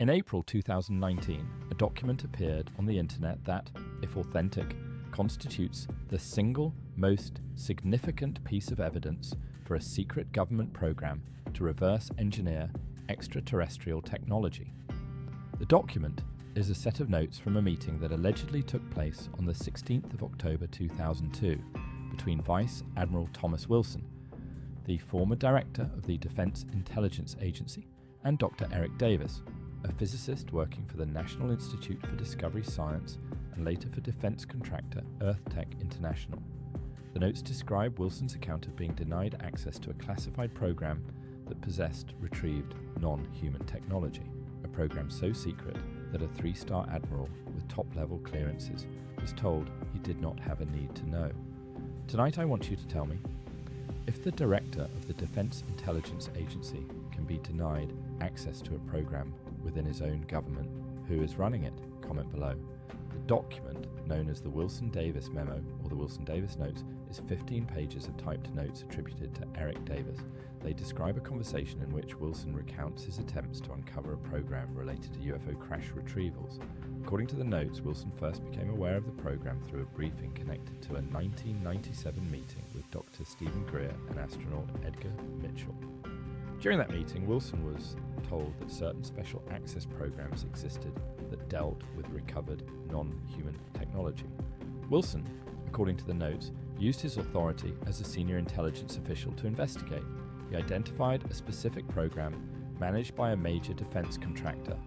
In April 2019, a document appeared on the internet that, if authentic, constitutes the single most significant piece of evidence for a secret government program to reverse engineer extraterrestrial technology. The document is a set of notes from a meeting that allegedly took place on the 16th of October 2002 between Vice Admiral Thomas Wilson, the former director of the Defense Intelligence Agency, and Dr. Eric Davis, a physicist working for the National Institute for Discovery Science and later for defense contractor EarthTech International. The notes describe Wilson's account of being denied access to a classified program that possessed retrieved non-human technology, a program so secret that a 3-star admiral with top-level clearances was told he did not have a need to know. Tonight I want you to tell me, if the director of the Defense Intelligence Agency can be denied access to a program within his own government, who is running it? Comment below. The document, known as the Wilson-Davis Memo or the Wilson-Davis Notes, is 15 pages of typed notes attributed to Eric Davis. They describe a conversation in which Wilson recounts his attempts to uncover a program related to UFO crash retrievals. According to the notes, Wilson first became aware of the program through a briefing connected to a 1997 meeting with Dr. Stephen Greer and astronaut Edgar Mitchell. During that meeting, Wilson was told that certain special access programs existed that dealt with recovered non-human technology. Wilson, according to the notes, used his authority as a senior intelligence official to investigate. He identified a specific program managed by a major defense contractor.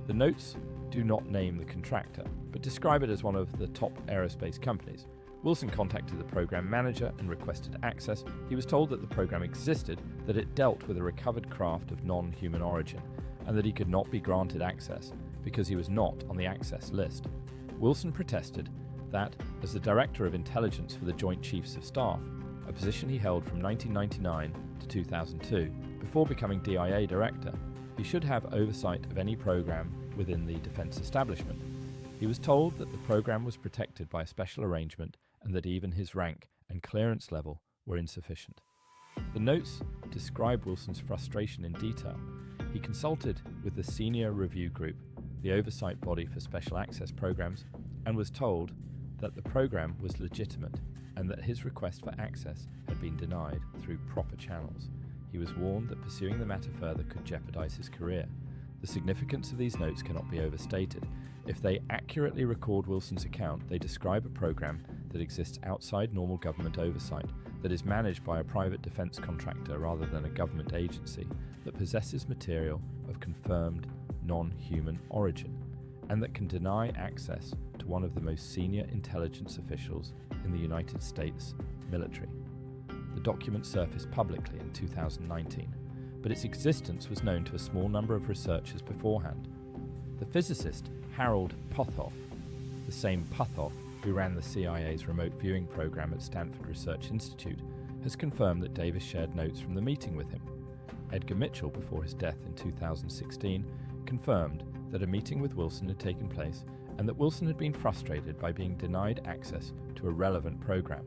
The notes do not name the contractor, but describe it as one of the top aerospace companies. Wilson contacted the program manager and requested access. He was told that the program existed, that it dealt with a recovered craft of non-human origin, and that he could not be granted access because he was not on the access list. Wilson protested that, as the Director of Intelligence for the Joint Chiefs of Staff, a position he held from 1999 to 2002, before becoming DIA Director, he should have oversight of any program within the defense establishment. He was told that the program was protected by a special arrangement and that even his rank and clearance level were insufficient. The notes describe Wilson's frustration in detail. He consulted with the Senior Review Group, the oversight body for special access programs, and was told that the program was legitimate and that his request for access had been denied through proper channels. He was warned that pursuing the matter further could jeopardize his career. The significance of these notes cannot be overstated. If they accurately record Wilson's account, they describe a program that exists outside normal government oversight, that is managed by a private defense contractor rather than a government agency, that possesses material of confirmed non-human origin, and that can deny access to one of the most senior intelligence officials in the United States military. The document surfaced publicly in 2019, but its existence was known to a small number of researchers beforehand. The physicist Harold Pothoff, the same Pothoff who ran the CIA's remote viewing program at Stanford Research Institute, has confirmed that Davis shared notes from the meeting with him. Edgar Mitchell, before his death in 2016, confirmed that a meeting with Wilson had taken place and that Wilson had been frustrated by being denied access to a relevant program.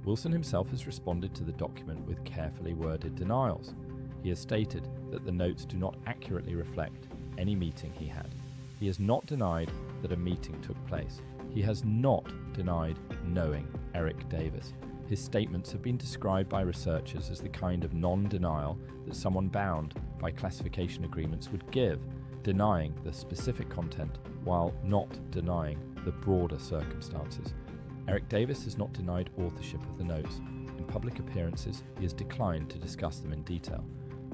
Wilson himself has responded to the document with carefully worded denials. He has stated that the notes do not accurately reflect any meeting he had. He has not denied that a meeting took place. He has not denied knowing Eric Davis. His statements have been described by researchers as the kind of non-denial that someone bound by classification agreements would give, denying the specific content while not denying the broader circumstances. Eric Davis has not denied authorship of the notes. In public appearances, he has declined to discuss them in detail,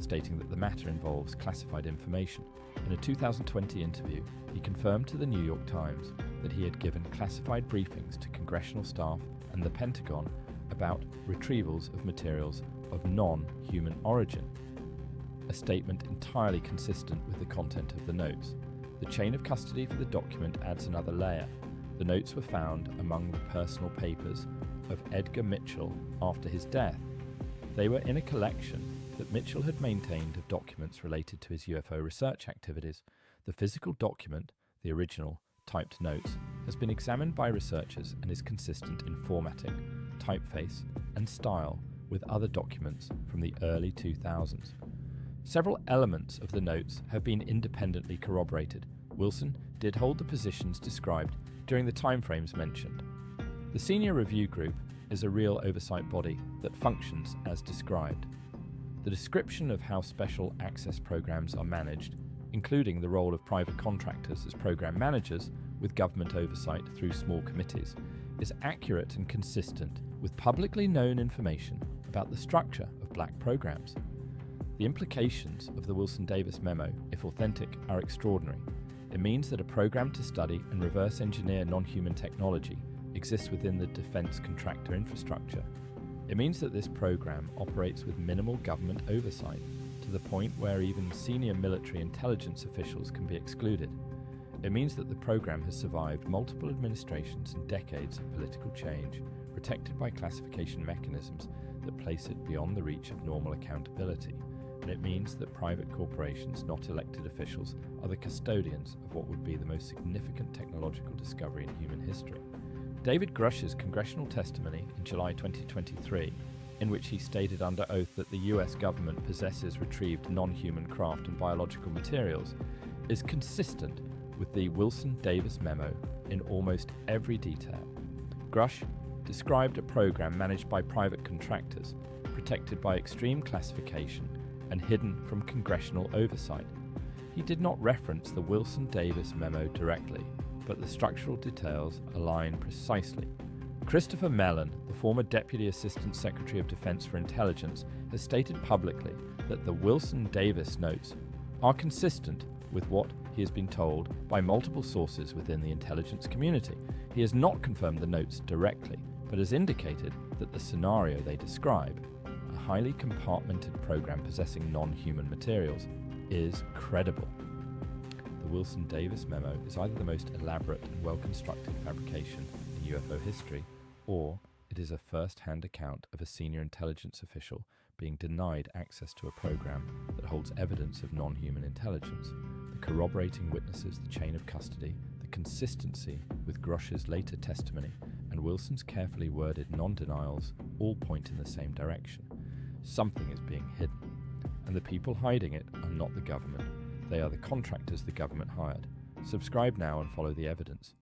stating that the matter involves classified information. In a 2020 interview, he confirmed to the New York Times that he had given classified briefings to congressional staff and the Pentagon about retrievals of materials of non-human origin, a statement entirely consistent with the content of the notes. The chain of custody for the document adds another layer. The notes were found among the personal papers of Edgar Mitchell after his death. They were in a collection that Mitchell had maintained of documents related to his UFO research activities. The physical document, the original typed notes, has been examined by researchers and is consistent in formatting, typeface, and style with other documents from the early 2000s. Several elements of the notes have been independently corroborated. Wilson did hold the positions described during the timeframes mentioned. The Senior Review Group is a real oversight body that functions as described. The description of how special access programs are managed, including the role of private contractors as program managers with government oversight through small committees, is accurate and consistent with publicly known information about the structure of black programs. The implications of the Wilson-Davis memo, if authentic, are extraordinary. It means that a program to study and reverse engineer non-human technology exists within the defense contractor infrastructure. It means that this program operates with minimal government oversight, to the point where even senior military intelligence officials can be excluded. It means that the program has survived multiple administrations and decades of political change, protected by classification mechanisms that place it beyond the reach of normal accountability. And it means that private corporations, not elected officials, are the custodians of what would be the most significant technological discovery in human history. David Grush's congressional testimony in July 2023, in which he stated under oath that the US government possesses retrieved non-human craft and biological materials, is consistent with the Wilson-Davis memo in almost every detail. Grush described a program managed by private contractors, protected by extreme classification and hidden from congressional oversight. He did not reference the Wilson-Davis memo directly, but the structural details align precisely. Christopher Mellon, the former Deputy Assistant Secretary of Defense for Intelligence, has stated publicly that the Wilson-Davis notes are consistent with what he has been told by multiple sources within the intelligence community. He has not confirmed the notes directly, but has indicated that the scenario they describe, a highly compartmented program possessing non-human materials, is credible. The Wilson-Davis memo is either the most elaborate and well-constructed fabrication in UFO history, or it is a first-hand account of a senior intelligence official being denied access to a program that holds evidence of non-human intelligence. The corroborating witnesses, the chain of custody, the consistency with Grush's later testimony, and Wilson's carefully worded non-denials all point in the same direction. Something is being hidden, and the people hiding it are not the government. They are the contractors the government hired. Subscribe now and follow the evidence.